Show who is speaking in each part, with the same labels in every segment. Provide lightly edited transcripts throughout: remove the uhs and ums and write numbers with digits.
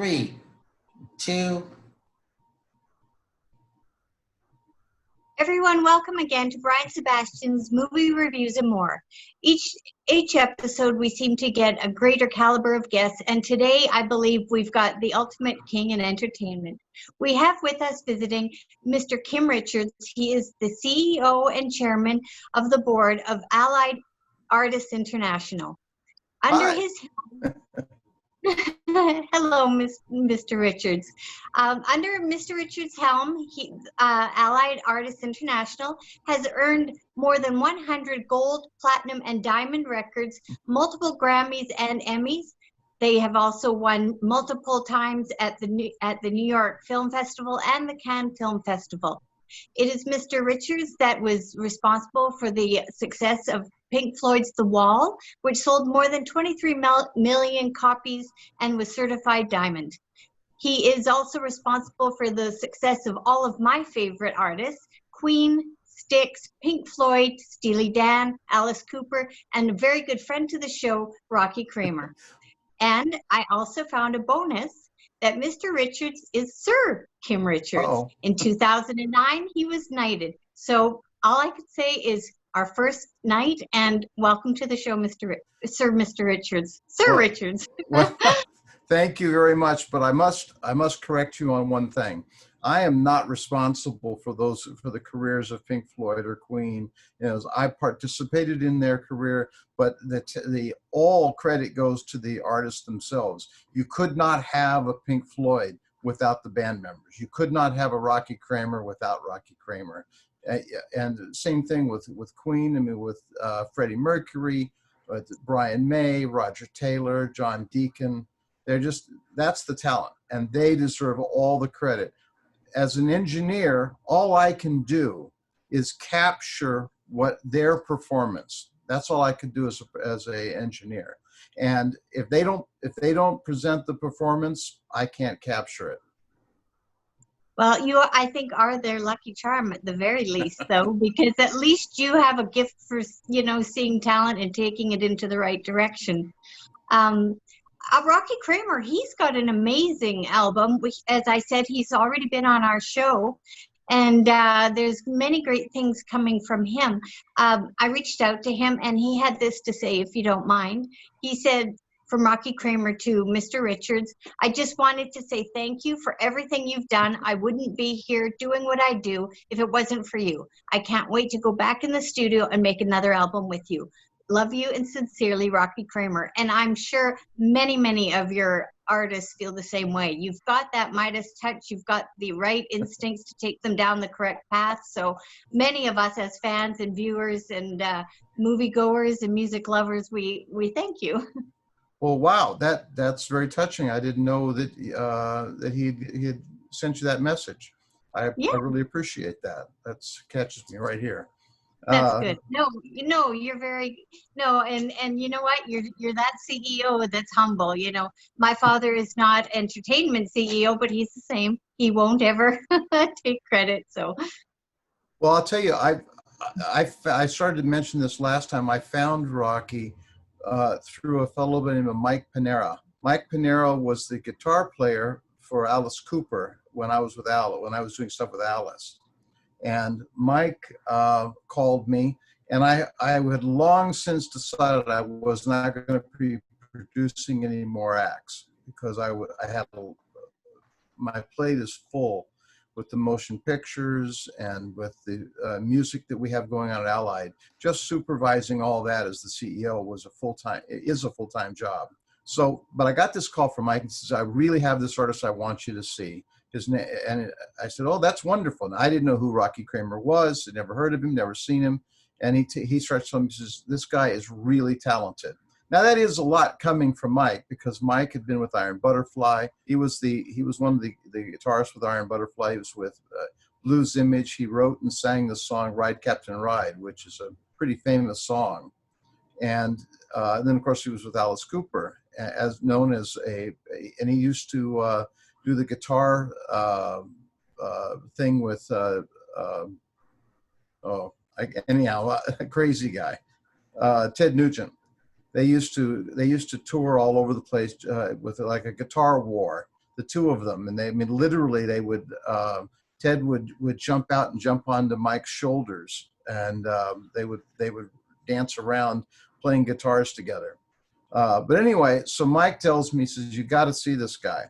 Speaker 1: 3, 2.
Speaker 2: Everyone, welcome again to Brian Sebastian's Movie Reviews and More. Each episode, we seem to get a greater caliber of guests, and today I believe we've got the ultimate king in entertainment. We have with us visiting Mr. Kim Richards. He is the CEO and chairman of the board of Allied Artists International. Under his Hello, Mr. Richards. Under Mr. Richards' helm, Allied Artists International has earned more than 100 gold, platinum, and diamond records, multiple Grammys and Emmys. They have also won multiple times at the New York Film Festival and the Cannes Film Festival. It is Mr. Richards that was responsible for the success of Pink Floyd's The Wall, which sold more than 23 million copies and was certified diamond. He is also responsible for the success of all of my favorite artists, Queen, Styx, Pink Floyd, Steely Dan, Alice Cooper, and a very good friend to the show, Rocky Kramer. And I also found a bonus that Mr. Richards is Sir Kim Richards. In 2009, he was knighted. So all I could say is our first night, and welcome to the show, Mr. Richards. Sir Richards.
Speaker 3: Well, thank you very much, but I must correct you on one thing. I am not responsible for the careers of Pink Floyd or Queen. I participated in their career, but the all credit goes to the artists themselves. You could not have a Pink Floyd without the band members. You could not have a Rocky Kramer without Rocky Kramer. And same thing with Queen. I mean, with Freddie Mercury, Brian May, Roger Taylor, John Deacon. That's the talent, and they deserve all the credit. As an engineer, all I can do is capture their performance. That's all I can do as a engineer. And if they don't present the performance, I can't capture it.
Speaker 2: Well, you, I think, are their lucky charm at the very least, though, because at least you have a gift for, seeing talent and taking it into the right direction. Rocky Kramer, he's got an amazing album, which, as I said, he's already been on our show, and there's many great things coming from him. I reached out to him, and he had this to say, if you don't mind. He said, from Rocky Kramer to Mr. Richards, I just wanted to say thank you for everything you've done. I wouldn't be here doing what I do if it wasn't for you. I can't wait to go back in the studio and make another album with you. Love you, and sincerely, Rocky Kramer. And I'm sure many, many of your artists feel the same way. You've got that Midas touch. You've got the right instincts to take them down the correct path. So many of us as fans and viewers and moviegoers and music lovers, we thank you.
Speaker 3: Well, wow, that's very touching. I didn't know that that he had sent you that message. I really appreciate that. That catches me right here.
Speaker 2: That's good. No, you're very and you know what? You're that CEO that's humble. My father is not entertainment CEO, but he's the same. He won't ever take credit. So,
Speaker 3: well, I'll tell you, I started to mention this last time. I found Rocky through a fellow by the name of Mike Panera. Mike Panera was the guitar player for Alice Cooper when I was doing stuff with Alice. And Mike called me, and I had long since decided I was not going to be producing any more acts because my plate is full with the motion pictures and with the music that we have going on at Allied. Just supervising all that as the CEO is a full-time job. So, but I got this call from Mike and says, I really have this artist I want you to see. His name, and I said, oh, that's wonderful. And I didn't know who Rocky Kramer was. I'd never heard of him, never seen him. And he starts telling me, he says, this guy is really talented. Now that is a lot coming from Mike, because Mike had been with Iron Butterfly. He was one of the guitarists with Iron Butterfly. He was with Blues Image. He wrote and sang the song Ride Captain Ride, which is a pretty famous song. And then of course he was with Alice Cooper, as known as and he used to do the guitar thing with anyhow, a crazy guy, Ted Nugent. They used to tour all over the place with like a guitar war. the two of them. And they, I mean, literally they would, Ted would jump out and jump onto Mike's shoulders, and they would dance around playing guitars together. But anyway, so Mike tells me, he says, you got to see this guy.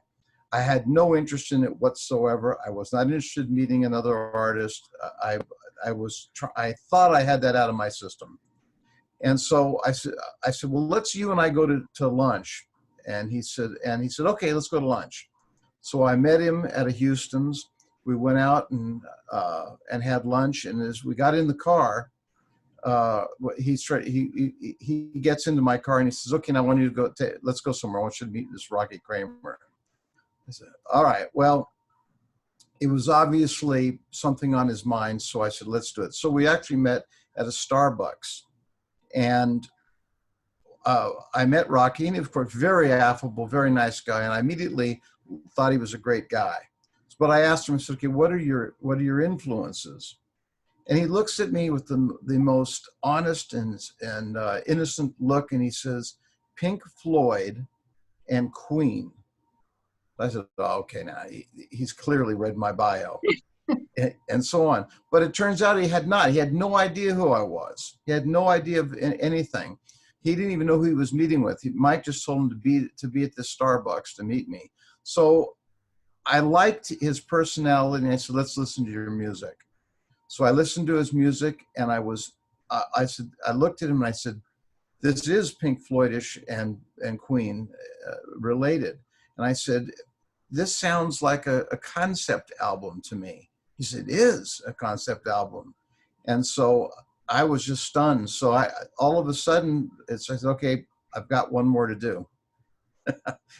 Speaker 3: I had no interest in it whatsoever. I was not interested in meeting another artist. I thought I had that out of my system. And so I said, well, let's you and I go to lunch. And he said, okay, let's go to lunch. So I met him at a Houston's. We went out and had lunch. And as we got in the car, he gets into my car and he says, okay, now I want you to go, let's go somewhere. I want you to meet this Rocky Kramer. I said, all right, well, it was obviously something on his mind. So I said, let's do it. So we actually met at a Starbucks, and I met Rocky, and of course, very affable, very nice guy. And I immediately thought he was a great guy. But I asked him, I said, okay, what are your influences? And he looks at me with the most honest and innocent look, and he says, Pink Floyd and Queen. I said, oh, okay, now he's clearly read my bio. and so on. But it turns out he had not. He had no idea who I was. He had no idea of anything. He didn't even know who he was meeting with. Mike just told him to be at this Starbucks to meet me. So I liked his personality, and I said, let's listen to your music. So I listened to his music, and I looked at him and I said, this is Pink Floydish and Queen related. And I said, this sounds like a concept album to me. He said, it is a concept album. And so I was just stunned. So all of a sudden, I said, okay, I've got one more to do.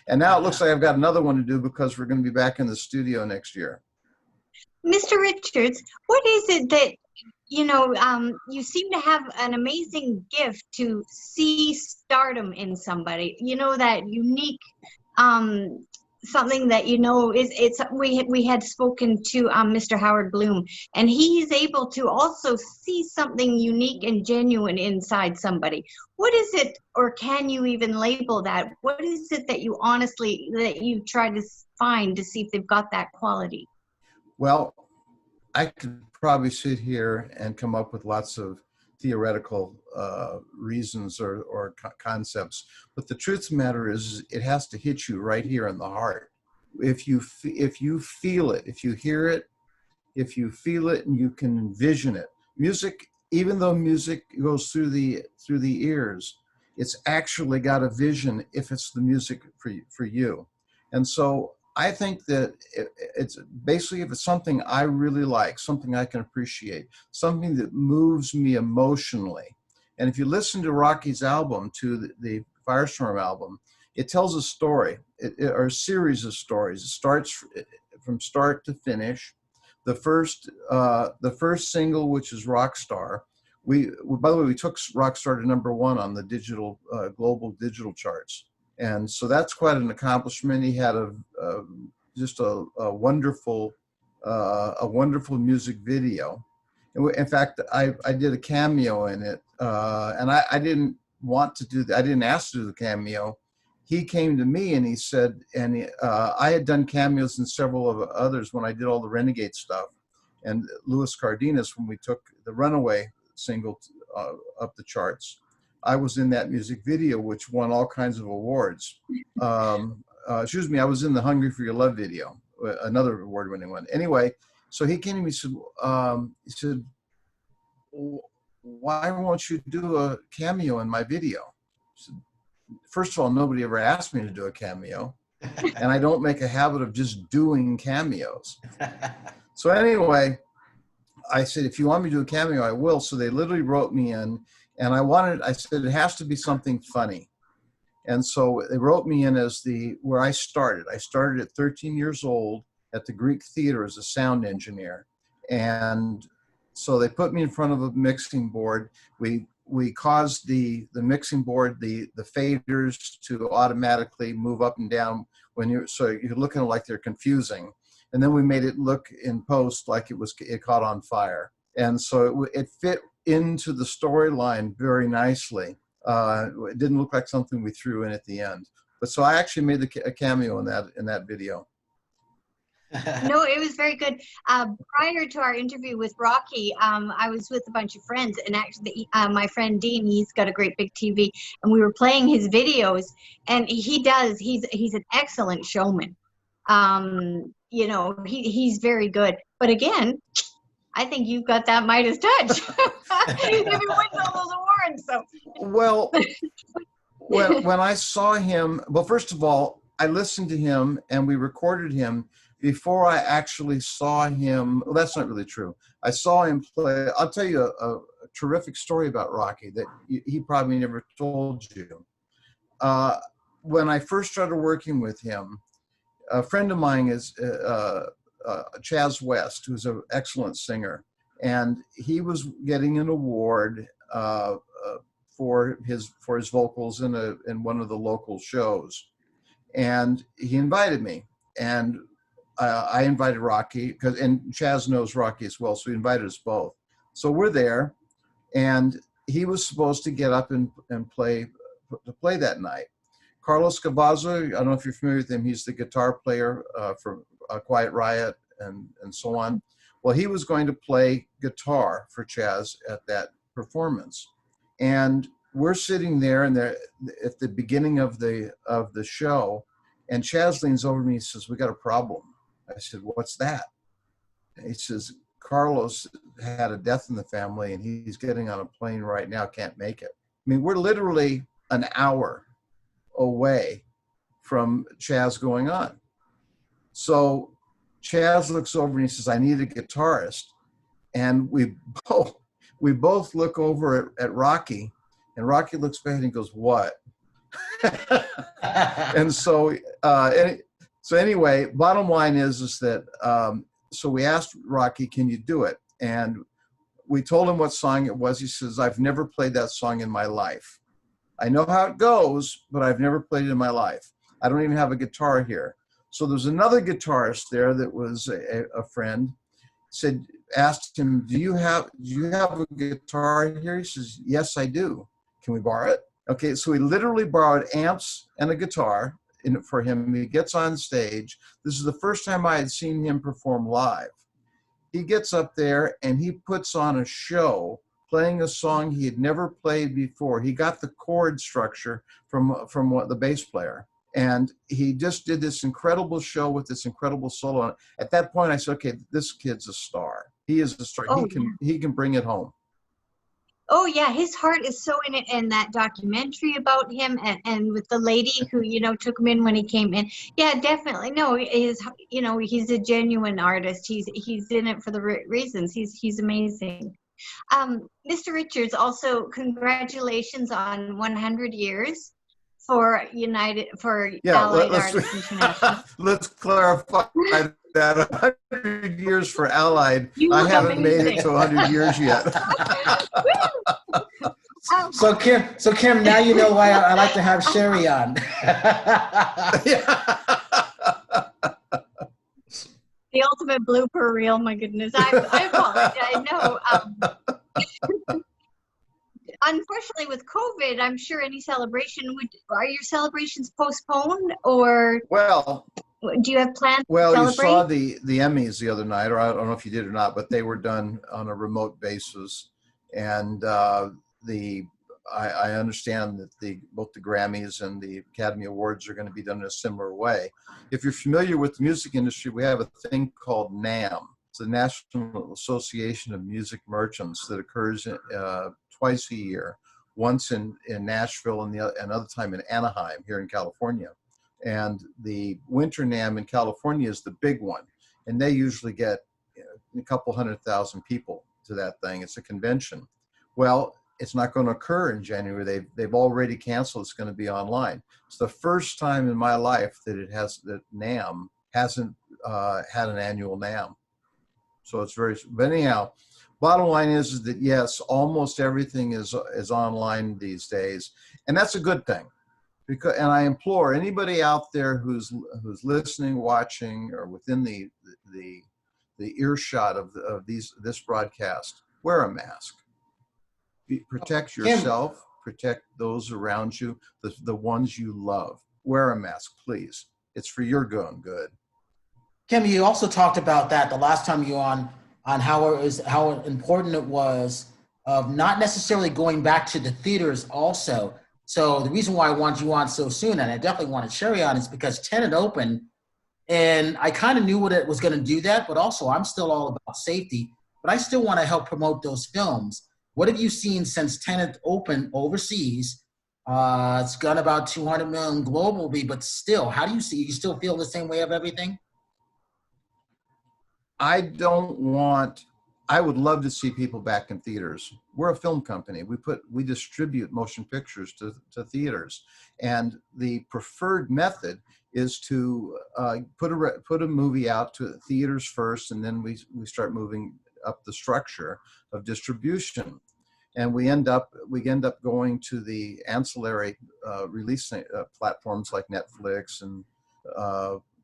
Speaker 3: And now it looks like I've got another one to do, because we're going to be back in the studio next year.
Speaker 2: Mr. Richards, what is it that, you seem to have an amazing gift to see stardom in somebody, that unique, something that, we had spoken to Mr. Howard Bloom, and he's able to also see something unique and genuine inside somebody. What is it, or can you even label that? What is it that you try to find to see if they've got that quality?
Speaker 3: Well, I could probably sit here and come up with lots of theoretical reasons or concepts, but the truth of the matter is, it has to hit you right here in the heart. If you feel it, if you hear it, if you feel it, and you can envision it. Music, even though music goes through the ears, it's actually got a vision if it's the music for you. And so I think that it's basically, if it's something I really like, something I can appreciate, something that moves me emotionally. And if you listen to Rocky's album, to the Firestorm album, it tells a story, or a series of stories. It starts from start to finish. The first single, which is Rockstar, by the way, we took Rockstar to #1 on the global digital charts. And so that's quite an accomplishment. He had just a wonderful music video. In fact, I did a cameo in it, and I didn't want to do that. I didn't ask to do the cameo. He came to me and he said, I had done cameos in several of others when I did all the Renegade stuff, and Louis Cardenas, when we took the Runaway single up the charts. I was in that music video, which won all kinds of awards. I was in the Hungry for Your Love video, another award-winning one. Anyway, so he came to me and he said, why won't you do a cameo in my video? I said, first of all, nobody ever asked me to do a cameo, and I don't make a habit of just doing cameos. So anyway, I said, if you want me to do a cameo, I will. So they literally wrote me in. And I said, it has to be something funny. And so they wrote me in as where I started. I started at 13 years old at the Greek Theater as a sound engineer. And so they put me in front of a mixing board. We caused the mixing board, the faders to automatically move up and down so you're looking like they're confusing. And then we made it look in post like it caught on fire. And so it fit into the storyline very nicely. It didn't look like something we threw in at the end. But so I actually made a cameo in that video.
Speaker 2: No, it was very good. Prior to our interview with Rocky, I was with a bunch of friends, and actually, my friend Dean, he's got a great big TV, and we were playing his videos, and he's an excellent showman. You know, he's very good. But again, I think you've got that Midas touch. If he wins all those awards, so.
Speaker 3: Well, when I saw him, well, first of all, I listened to him and we recorded him before I actually saw him. Well, that's not really true. I saw him play. I'll tell you a terrific story about Rocky that he probably never told you. When I first started working with him, a friend of mine is Chaz West, who's an excellent singer, and he was getting an award for his vocals in one of the local shows, and he invited me, and I invited Rocky and Chaz knows Rocky as well, so he invited us both. So we're there, and he was supposed to get up and play that night. Carlos Cavazo, I don't know if you're familiar with him. He's the guitar player for Quiet Riot and so on. Well, he was going to play guitar for Chaz at that performance, and we're sitting there, and at the beginning of the show, and Chaz leans over to me and says, "We got a problem." I said, "What's that?" And he says, "Carlos had a death in the family, and he's getting on a plane right now, can't make it." I mean, we're literally an hour away from Chaz going on. So Chaz looks over and he says, "I need a guitarist." And we both look over at Rocky, and Rocky looks back and he goes, "What?" And so anyway, bottom line is that so we asked Rocky, "Can you do it?" And we told him what song it was. He says, "I've never played that song in my life. I know how it goes, but I've never played it in my life. I don't even have a guitar here." So there's another guitarist there that was a friend, asked him, do you have a guitar here? He says, "Yes, I do. Can we borrow it?" Okay, so he literally borrowed amps and a guitar for him. He gets on stage. This is the first time I had seen him perform live. He gets up there and he puts on a show, playing a song he had never played before. He got the chord structure from what the bass player, and he just did this incredible show with this incredible solo. At that point, I said, "Okay, this kid's a star. He is a star.
Speaker 2: Oh,
Speaker 3: He can bring it home."
Speaker 2: Oh yeah, his heart is so in it, and that documentary about him, and with the lady who took him in when he came in. Yeah, definitely. No, he's a genuine artist. He's in it for the reasons. He's amazing. Mr. Richards, also congratulations on 100 years for Allied Artists International.
Speaker 3: Let's clarify that 100 years for Allied. I haven't made it to 100 years yet.
Speaker 1: So Kim, now you know why I like to have Sherry on.
Speaker 2: The ultimate blooper reel, my goodness. I apologize. No. Unfortunately, with COVID, I'm sure any celebration are your celebrations postponed, or do you have plans to celebrate?
Speaker 3: You saw the Emmys the other night, or I don't know if you did or not, but they were done on a remote basis, and I understand that both the Grammys and the Academy Awards are going to be done in a similar way. If you're familiar with the music industry, we have a thing called NAMM. It's the National Association of Music Merchants that occurs twice a year, once in Nashville and another time in Anaheim here in California. And the Winter NAMM in California is the big one, and they usually get a couple 100,000 people to that thing. It's a convention. Well, it's not going to occur in January. They've already canceled. It's going to be online. It's the first time in my life that NAMM hasn't had an annual NAMM. So it's but anyhow, bottom line is that yes, almost everything is online these days, and that's a good thing. And I implore anybody out there who's listening, watching, or within the earshot of this broadcast, wear a mask. Protect yourself, protect those around you, the ones you love. Wear a mask, please. It's for your own good.
Speaker 1: Kim, you also talked about that the last time you were on how important it was of not necessarily going back to the theaters also. So the reason why I want you on so soon, and I definitely wanted Sherry on, is because Tenet opened, and I kind of knew what it was going to do that, but also I'm still all about safety, but I still want to help promote those films. What have you seen since Tenet opened overseas? It's got about 200 million globally, but still, how do you see? You still feel the same way of everything?
Speaker 3: I don't want, I would love to see people back in theaters. We're a film company. We distribute motion pictures to theaters. And the preferred method is to put a movie out to theaters first, and then we start moving up the structure of distribution. And we end up going to the ancillary release platforms like Netflix and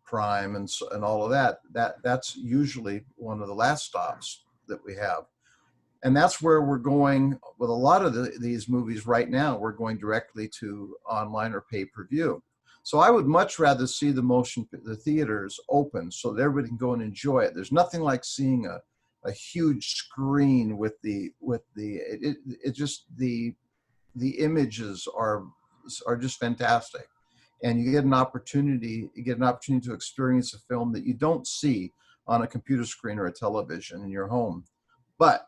Speaker 3: Prime and all of that. That's usually one of the last stops that we have, and that's where we're going with a lot of these movies right now. We're going directly to online or pay-per-view. So I would much rather see the theaters open so that everybody can go and enjoy it. There's nothing like seeing a huge screen with the images are just fantastic. And you get an opportunity to experience a film that you don't see on a computer screen or a television in your home. But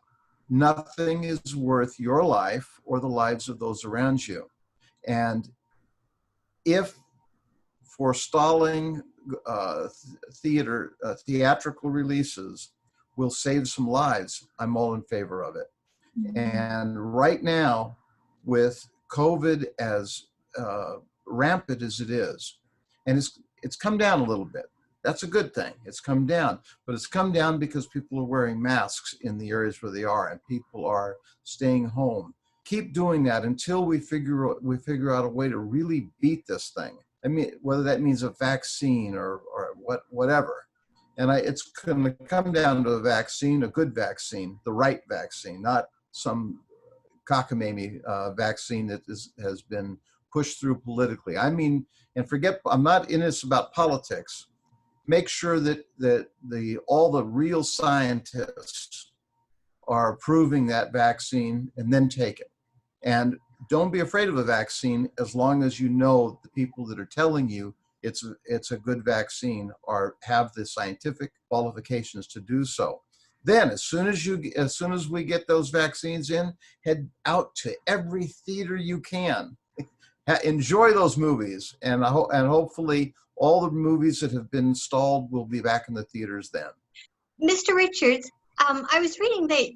Speaker 3: nothing is worth your life or the lives of those around you. And if forestalling theatrical releases will save some lives, I'm all in favor of it. And right now, with COVID as rampant as it is, and it's come down a little bit. That's a good thing. It's come down, but it's come down because people are wearing masks in the areas where they are, and people are staying home. Keep doing that until we figure out a way to really beat this thing. I mean, whether that means a vaccine or whatever. And it's going to come down to a vaccine, a good vaccine, the right vaccine, not some cockamamie vaccine that has been pushed through politically. I mean, and forget, I'm not in this about politics. Make sure that all the real scientists are approving that vaccine, and then take it. And don't be afraid of a vaccine as long as you know the people that are telling you it's a good vaccine have the scientific qualifications to do so. Then, as soon as we get those vaccines in, head out to every theater you can. Enjoy those movies, and hopefully all the movies that have been installed will be back in the theaters then.
Speaker 2: Mr. Richards, I was reading that,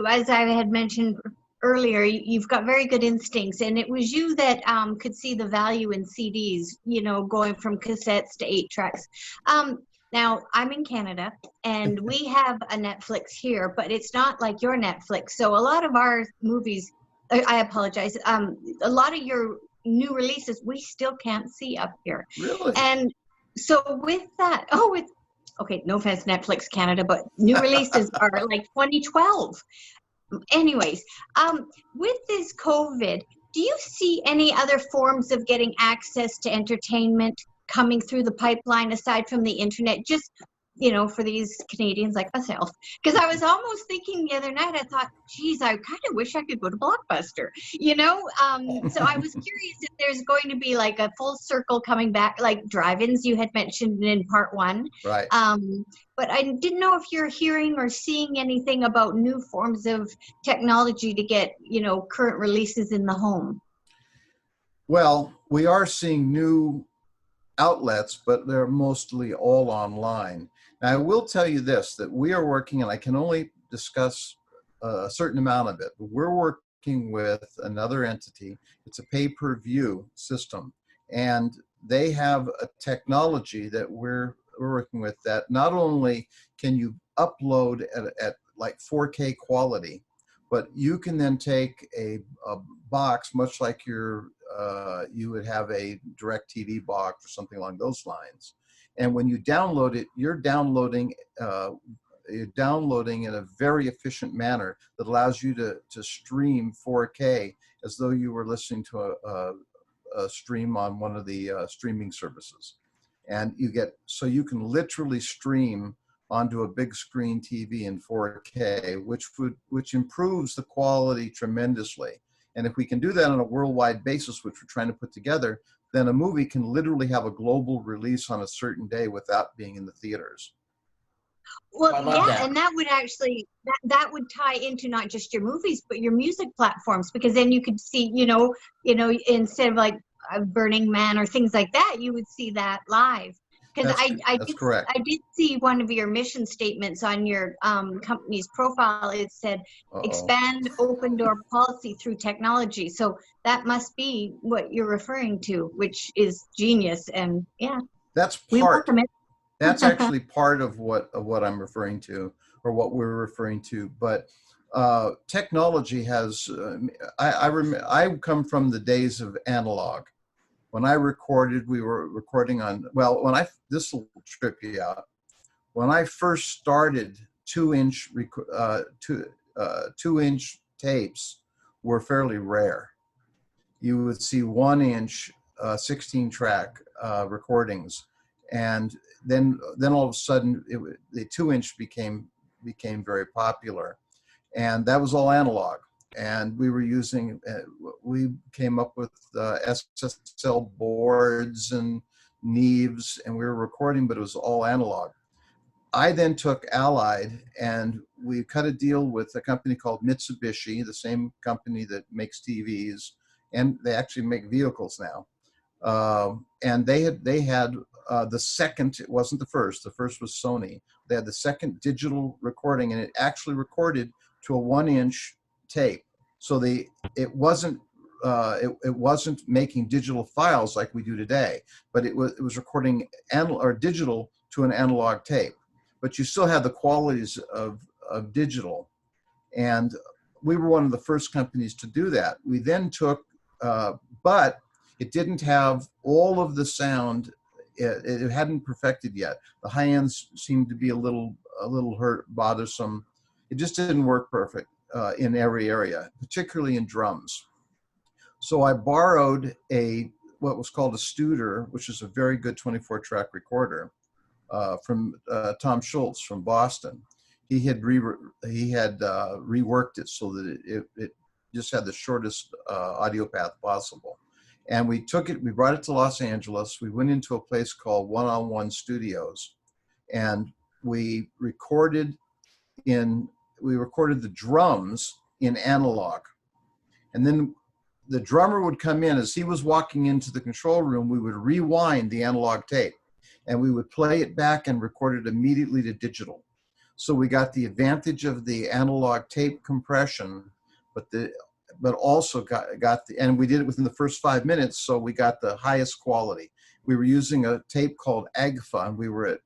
Speaker 2: as I had mentioned earlier, you've got very good instincts, and it was you that could see the value in CDs, going from cassettes to 8 tracks. Now, I'm in Canada, and we have a Netflix here, but it's not like your Netflix. So a lot of our movies, I apologize, a lot of your new releases we still can't see up here.
Speaker 3: Really?
Speaker 2: And so with that, okay, no offense, Netflix Canada, but new releases are like 2012. Anyways, with this COVID, do you see any other forms of getting access to entertainment coming through the pipeline aside from the internet, just for these Canadians like myself? Because I was almost thinking the other night, I thought, geez, I kind of wish I could go to Blockbuster, so I was curious if there's going to be like a full circle coming back, like drive-ins you had mentioned in part 1.
Speaker 3: Right.
Speaker 2: But I didn't know if you're hearing or seeing anything about new forms of technology to get, current releases in the home.
Speaker 3: Well, we are seeing new outlets, but they're mostly all online. Now, I will tell you this, that we are working, and I can only discuss a certain amount of it, but we're working with another entity. It's a pay-per-view system, and they have a technology that we're working with that not only can you upload at like 4K quality, but you can then take a box, much like you would have a DirecTV box or something along those lines. And when you download it, you're downloading in a very efficient manner that allows you to stream 4K as though you were listening to a stream on one of the streaming services. And so you can literally stream onto a big screen TV in 4K, which improves the quality tremendously. And if we can do that on a worldwide basis, which we're trying to put together, then a movie can literally have a global release on a certain day without being in the theaters.
Speaker 2: Well,
Speaker 1: I love
Speaker 2: yeah,
Speaker 1: that.
Speaker 2: and that would actually that would tie into not just your movies, but your music platforms, because then you could see, instead of like Burning Man or things like that, you would see that live. Because
Speaker 3: That's correct.
Speaker 2: I did see one of your mission statements on your company's profile. It said expand open door policy through technology. So that must be what you're referring to, which is genius. And yeah, we welcome it.
Speaker 3: That's actually part of what I'm referring to, or what we're referring to. But technology has. I come from the days of analog. When I recorded, we were recording on. Well, this will trip you out. When I first started, 2-inch tapes were fairly rare. You would see 1-inch 16-track recordings, and then all of a sudden the 2-inch became very popular, and that was all analog. And we came up with SSL boards and Neves, and we were recording, but it was all analog. I then took Allied, and we cut a deal with a company called Mitsubishi, the same company that makes TVs, and they actually make vehicles now. And they had the second, it wasn't the first was Sony. They had the second digital recording, and it actually recorded to a 1-inch tape. So it wasn't making digital files like we do today, but it was recording digital to an analog tape. But you still had the qualities of digital, and we were one of the first companies to do that. We then took, but it didn't have all of the sound. It hadn't perfected yet. The high ends seemed to be a little bothersome. It just didn't work perfect in every area, particularly in drums. So I borrowed what was called a Studer, which is a very good 24-track recorder, from Tom Schultz from Boston. He had reworked it so that it just had the shortest audio path possible. And we brought it to Los Angeles. We went into a place called One-on-One Studios, and we recorded the drums in analog. And then the drummer would come in. As he was walking into the control room, we would rewind the analog tape, and we would play it back and record it immediately to digital. So we got the advantage of the analog tape compression, but also and we did it within the first 5 minutes, so we got the highest quality. We were using a tape called AGFA, and we were at,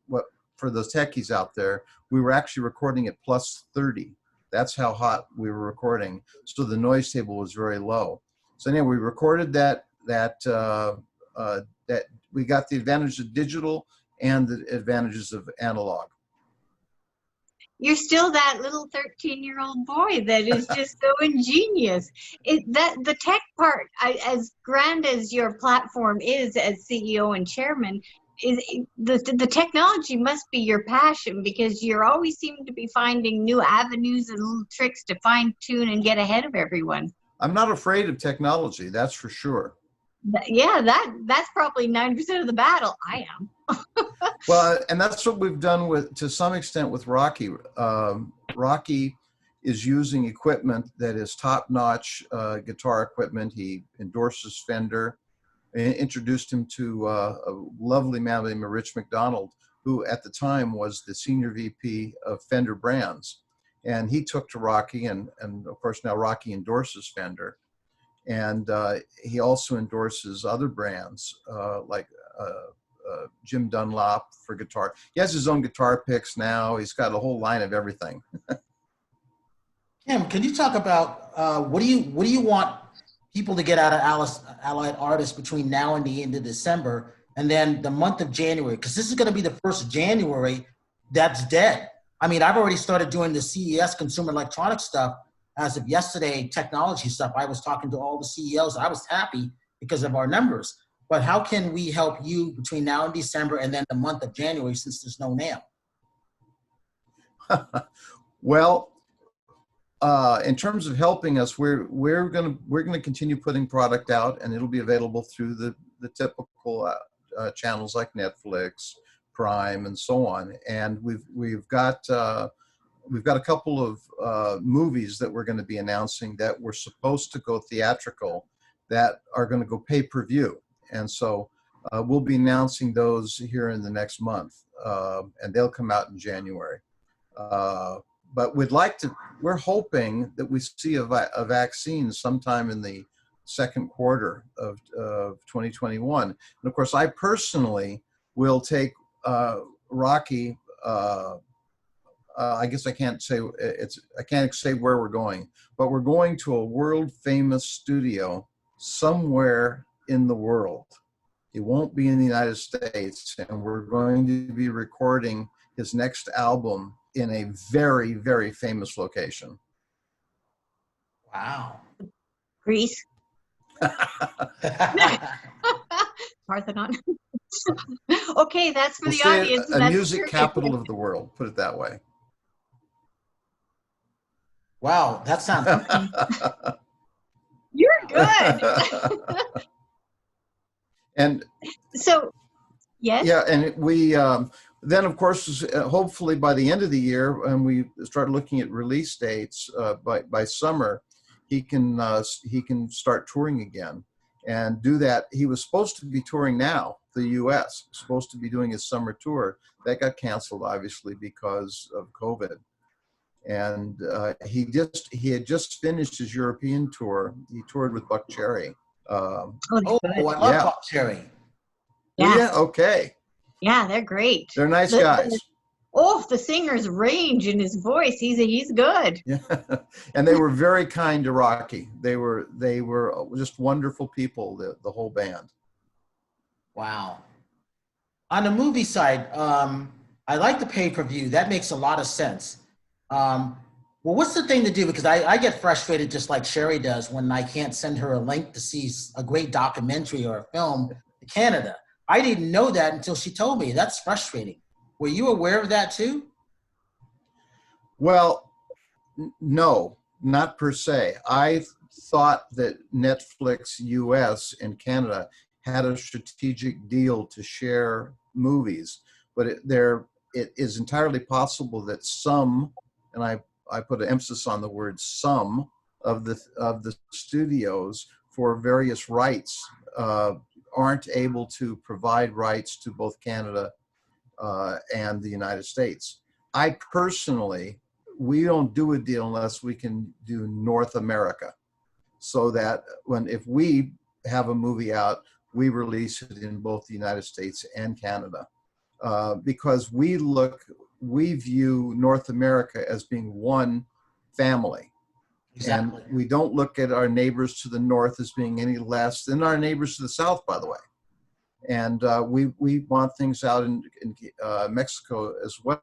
Speaker 3: for those techies out there, we were actually recording at +30. That's how hot we were recording. So the noise table was very low. So anyway, we recorded that we got the advantage of digital and the advantages of analog.
Speaker 2: You're still that little 13-year-old boy that is just so ingenious. The tech part, as grand as your platform is as CEO and chairman, the technology must be your passion, because you're always seem to be finding new avenues and little tricks to fine tune and get ahead of everyone.
Speaker 3: I'm not afraid of technology, that's for sure.
Speaker 2: Yeah, that's probably 90% of the battle. I am.
Speaker 3: Well, and that's what we've done to some extent with Rocky. Rocky is using equipment that is top-notch guitar equipment. He endorses Fender. I introduced him to a lovely man named Rich McDonald, who at the time was the senior VP of Fender brands. And he took to Rocky, and of course now Rocky endorses Fender. And he also endorses other brands like Jim Dunlop for guitar. He has his own guitar picks now. He's got a whole line of everything.
Speaker 1: Kim, can you talk about what do you want people to get out of Allied Artists between now and the end of December, and then the month of January? Because this is going to be the first of January that's dead. I mean, I've already started doing the CES consumer electronics stuff as of yesterday, technology stuff. I was talking to all the CEOs. I was happy because of our numbers. but how can we help you between now and December and then the month of January since there's no nail?
Speaker 3: Well, in terms of helping us, we're gonna continue putting product out, and it'll be available through the typical channels like Netflix, Prime, and so on. And we've got a couple of movies that we're going to be announcing that were supposed to go theatrical that are going to go pay-per-view. And so we'll be announcing those here in the next month, and they'll come out in January. But we're hoping that we see a vaccine sometime in the second quarter of 2021. And of course, I personally will take Rocky. I guess I can't say where we're going, but we're going to a world famous studio somewhere in the world. It won't be in the United States, and we're going to be recording his next album in a very, very famous location.
Speaker 1: Wow.
Speaker 2: Greece. Parthenon. Okay, that's for
Speaker 3: We'll
Speaker 2: the
Speaker 3: say
Speaker 2: audience.
Speaker 3: a
Speaker 2: That's
Speaker 3: music
Speaker 2: perfect.
Speaker 3: capital of the world, put it that way.
Speaker 1: Wow, that sounds
Speaker 2: You're good.
Speaker 3: And
Speaker 2: So, yes.
Speaker 3: yeah, and we then of course hopefully by the end of the year, when we start looking at release dates, by summer, he can start touring again and do that. He was supposed to be touring now, the U.S. supposed to be doing his summer tour. That got canceled obviously because of COVID. And he had just finished his European tour. He toured with Buck Cherry.
Speaker 2: Oh,
Speaker 1: oh, I love
Speaker 3: Yeah.
Speaker 1: Buck Cherry.
Speaker 3: Yeah. Okay.
Speaker 2: Yeah, they're great.
Speaker 3: They're nice guys.
Speaker 2: The singer's range in his voice. He's good.
Speaker 3: Yeah. And they were very kind to Rocky. They were just wonderful people, the whole band.
Speaker 1: Wow. On the movie side, I like the pay-per-view. That makes a lot of sense. Well, what's the thing to do? Because I get frustrated just like Sherry does when I can't send her a link to see a great documentary or a film to Canada. I didn't know that until she told me. That's frustrating. Were you aware of that too?
Speaker 3: Well, no, not per se. I thought that Netflix US and Canada had a strategic deal to share movies, but it is entirely possible that some, and I put an emphasis on the word some, of the studios for various rights aren't able to provide rights to both Canada and the United States. I personally, we don't do a deal unless we can do North America, so that if we have a movie out, we release it in both the United States and Canada, because we view North America as being one family.
Speaker 1: Exactly.
Speaker 3: And we don't look at our neighbors to the north as being any less than our neighbors to the south, by the way. And we want things out in Mexico as well.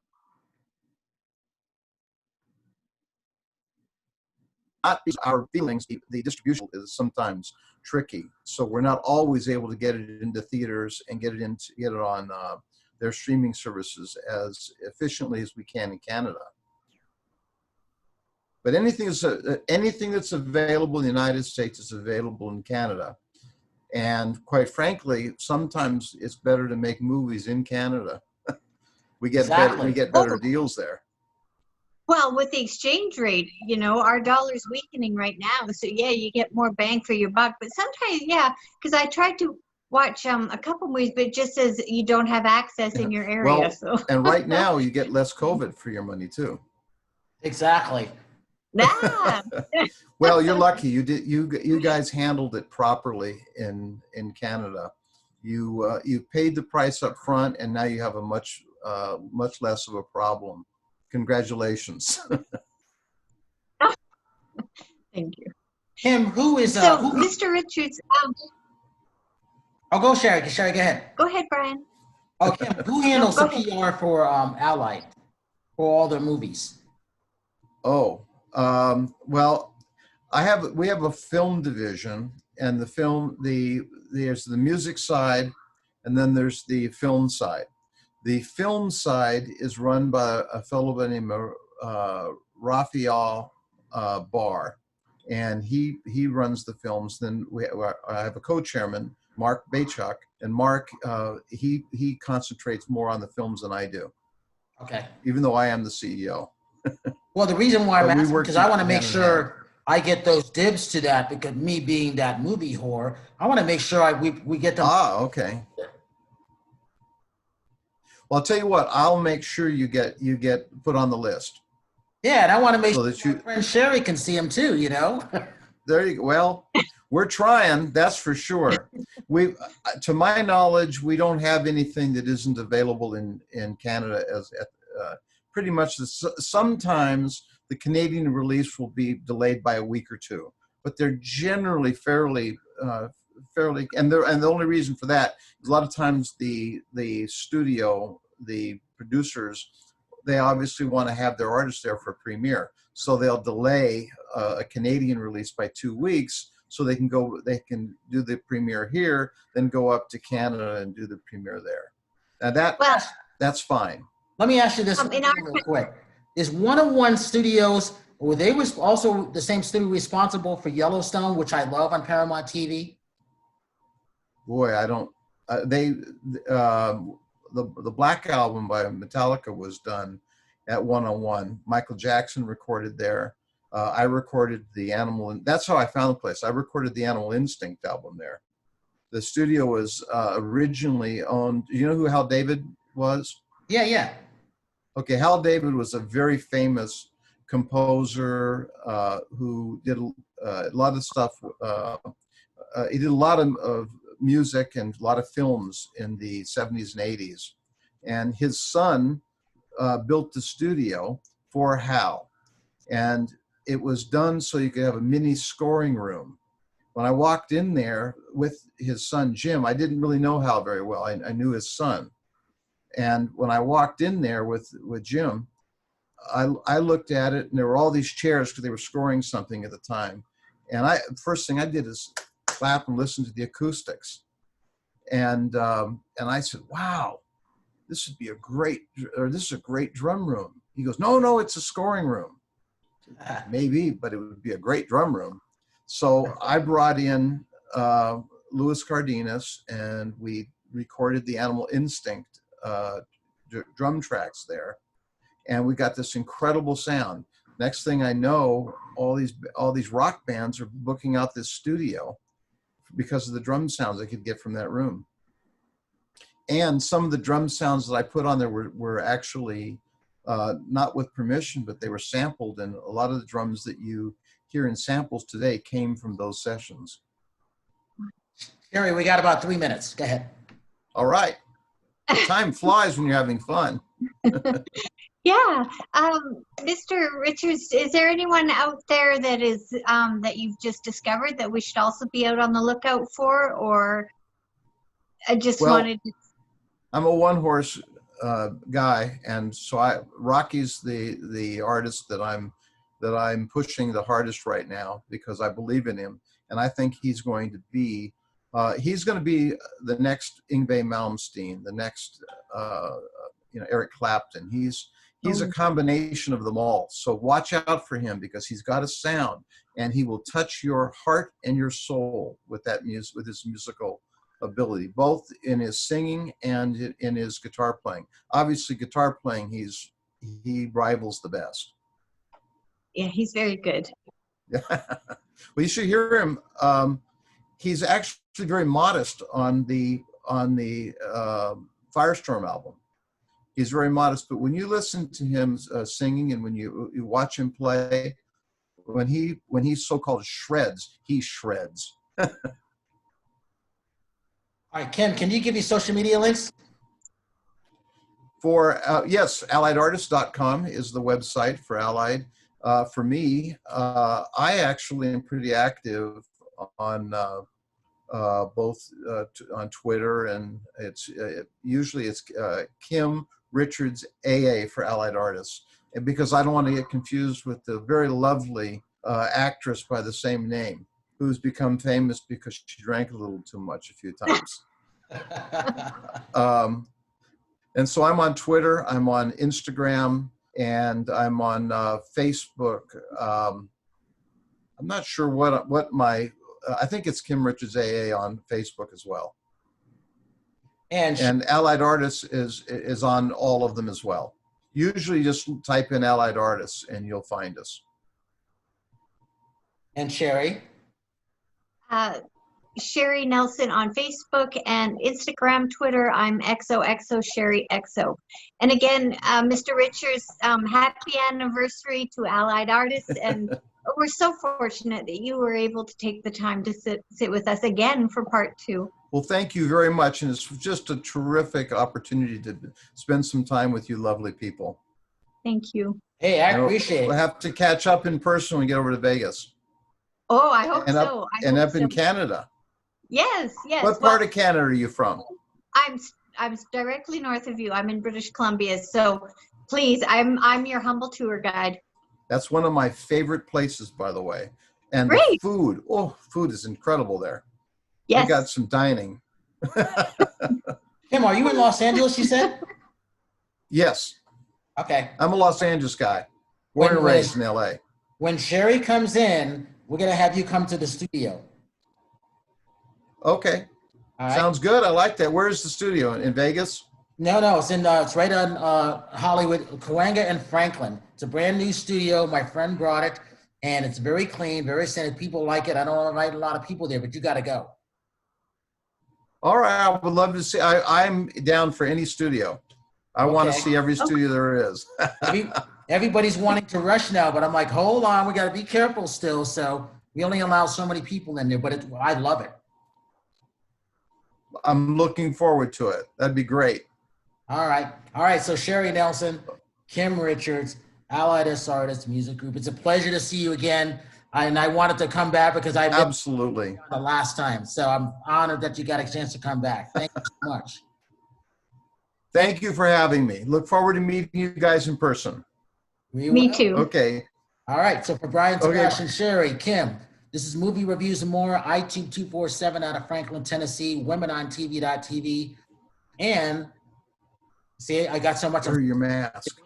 Speaker 3: Not our feelings, the distribution is sometimes tricky. So we're not always able to get it into theaters and get it on their streaming services as efficiently as we can in Canada. But anything that's available in the United States is available in Canada. And quite frankly, sometimes it's better to make movies in Canada. we get better deals there.
Speaker 2: Well, with the exchange rate, our dollar's weakening right now. So yeah, you get more bang for your buck. But sometimes, yeah, because I tried to watch a couple movies, but it just says you don't have access in your area.
Speaker 3: Well,
Speaker 2: so.
Speaker 3: And right now you get less COVID for your money too.
Speaker 1: Exactly.
Speaker 2: Ah.
Speaker 3: Well, you're lucky. You guys handled it properly in Canada. You paid the price up front, and now you have a much less of a problem. Congratulations.
Speaker 2: Thank you.
Speaker 1: Kim, who is
Speaker 2: Mr. Richards?
Speaker 1: Oh, go Sherry. Sherry, go ahead.
Speaker 2: Go ahead, Brian.
Speaker 1: Oh, Kim, who handles
Speaker 2: No,
Speaker 1: the PR for Allied for all their movies?
Speaker 3: Oh, well, we have a film division, and there's the music side, and then there's the film side. The film side is run by a fellow by the name of Raphael Barr, and he runs the films. Then I have a co-chairman, Mark Bachuk, and Mark he concentrates more on the films than I do.
Speaker 1: Okay.
Speaker 3: Even though I am the CEO.
Speaker 1: Well, the reason why I'm
Speaker 3: But we
Speaker 1: asking,
Speaker 3: work
Speaker 1: because I want to make
Speaker 3: hand in hand.
Speaker 1: sure I get those dibs to that, because me being that movie whore, I want to make sure we get them.
Speaker 3: Ah, okay. Well, I'll tell you what, I'll make sure you get put on the list.
Speaker 1: Yeah, and I want to make
Speaker 3: So
Speaker 1: sure
Speaker 3: that
Speaker 1: my friend Sherry can see them too, you know?
Speaker 3: There you go. Well, we're trying, that's for sure. To my knowledge, we don't have anything that isn't available in Canada pretty much. Sometimes the Canadian release will be delayed by a week or two, but they're generally fairly, and the only reason for that is a lot of times the studio, the producers, they obviously want to have their artists there for a premiere. So they'll delay a Canadian release by 2 weeks so they can do the premiere here, then go up to Canada and do the premiere there. Now that's fine.
Speaker 1: Let me ask you this
Speaker 2: In
Speaker 1: real quick. Is 101 Studios, were they also the same studio responsible for Yellowstone, which I love on Paramount TV?
Speaker 3: Boy, I don't, the Black Album by Metallica was done at 101. Michael Jackson recorded there. I recorded the Animal, and that's how I found the place. I recorded the Animal Instinct album there. The studio was originally owned. You know who Hal David was?
Speaker 1: Yeah.
Speaker 3: Okay, Hal David was a very famous composer who did a lot of stuff. He did a lot of music and a lot of films in the 70s and 80s. And his son built the studio for Hal. And it was done so you could have a mini scoring room. When I walked in there with his son, Jim, I didn't really know Hal very well. I knew his son. And when I walked in there with Jim, I looked at it, and there were all these chairs because they were scoring something at the time. And first thing I did is clap and listen to the acoustics. And I said, wow, this is a great drum room. He goes, no, it's a scoring room. Maybe, but it would be a great drum room. So I brought in Louis Cardenas, and we recorded the Animal Instinct drum tracks there, and we got this incredible sound. Next thing I know, all these rock bands are booking out this studio because of the drum sounds they could get from that room. And some of the drum sounds that I put on there were actually not with permission, but they were sampled, and a lot of the drums that you hear in samples today came from those sessions.
Speaker 1: Sherry, we got about 3 minutes. Go ahead.
Speaker 3: All right. Time flies when you're having fun.
Speaker 2: Yeah. Mr. Richards, is there anyone out there that is that you've just discovered that we should also be out on the lookout for? Or I just wanted to...
Speaker 3: I'm a one-horse guy, and so Rocky's the artist that I'm pushing the hardest right now because I believe in him, and I think he's going to be the next Yngwie Malmsteen, the next Eric Clapton. He's a combination of them all. So watch out for him because he's got a sound, and he will touch your heart and your soul with his musical ability, both in his singing and in his guitar playing. Obviously, guitar playing, he rivals the best.
Speaker 2: Yeah, he's very good.
Speaker 3: Well, you should hear him. He's actually very modest on the Firestorm album. He's very modest, but when you listen to him singing, and when you watch him play, when he so-called shreds, he shreds.
Speaker 1: All right, Kim, can you give me social media links?
Speaker 3: Yes, AlliedArtists.com is the website for Allied. For me, I actually am pretty active on both on Twitter, and usually it's Kim Richards AA for Allied Artists, and because I don't want to get confused with the very lovely actress by the same name who's become famous because she drank a little too much a few times. And so I'm on Twitter, I'm on Instagram, and I'm on Facebook. I'm not sure what my, I think it's Kim Richards AA on Facebook as well. And Allied Artists is on all of them as well. Usually just type in Allied Artists and you'll find us.
Speaker 1: And Sherry?
Speaker 2: Sherry Nelson on Facebook and Instagram, Twitter. I'm XOXO Sherry XO. And again, Mr. Richards, happy anniversary to Allied Artists. And we're so fortunate that you were able to take the time to sit with us again for part 2.
Speaker 3: Well, thank you very much. And it's just a terrific opportunity to spend some time with you lovely people.
Speaker 2: Thank you.
Speaker 1: Hey, I appreciate it.
Speaker 3: We'll have to catch up in person when we get over to Vegas.
Speaker 2: Oh, I hope
Speaker 3: and
Speaker 2: so.
Speaker 3: Up in Canada.
Speaker 2: Yes, yes.
Speaker 3: What part of Canada are you from?
Speaker 2: I'm directly north of you. I'm in British Columbia. So please, I'm your humble tour guide.
Speaker 3: That's one of my favorite places, by the way. And
Speaker 2: Great.
Speaker 3: the food is incredible there.
Speaker 2: Yes.
Speaker 3: I got some dining.
Speaker 1: Kim, are you in Los Angeles, you said?
Speaker 3: Yes.
Speaker 1: Okay.
Speaker 3: I'm a Los Angeles guy. Born and raised in LA.
Speaker 1: When Sherry comes in, we're going to have you come to the studio.
Speaker 3: Okay.
Speaker 1: All right.
Speaker 3: Sounds good. I like that. Where's the studio? In Vegas?
Speaker 1: No, it's it's right on Hollywood, Cahuenga and Franklin. It's a brand new studio. My friend brought it, and it's very clean, very scented. People like it. I don't invite a lot of people there, but you got to go.
Speaker 3: All right. I would love to see. I'm down for any studio. I want to see every studio there is.
Speaker 1: Everybody's wanting to rush now, but I'm like, hold on. We got to be careful still. So we only allow so many people in there, but I love it.
Speaker 3: I'm looking forward to it. That'd be great.
Speaker 1: All right. So Sherry Nelson, Kim Richards, Allied Artists Music Group. It's a pleasure to see you again. And I wanted to come back because I
Speaker 3: absolutely
Speaker 1: the last time. So I'm honored that you got a chance to come back. Thank you so much.
Speaker 3: Thank you for having me. Look forward to meeting you guys in person.
Speaker 2: Me too.
Speaker 3: Okay.
Speaker 1: All right. So for Brian, Sebastian, Sherry, Kim, this is Movie Reviews and More, iTube 247 out of Franklin, Tennessee, WomenOnTV.tv. And see, I got so much.
Speaker 3: Wear your mask.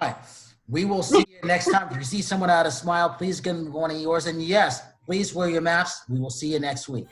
Speaker 1: We will see you next time. If you see someone out of smile, please give them one of yours. And yes, please wear your mask. We will see you next week.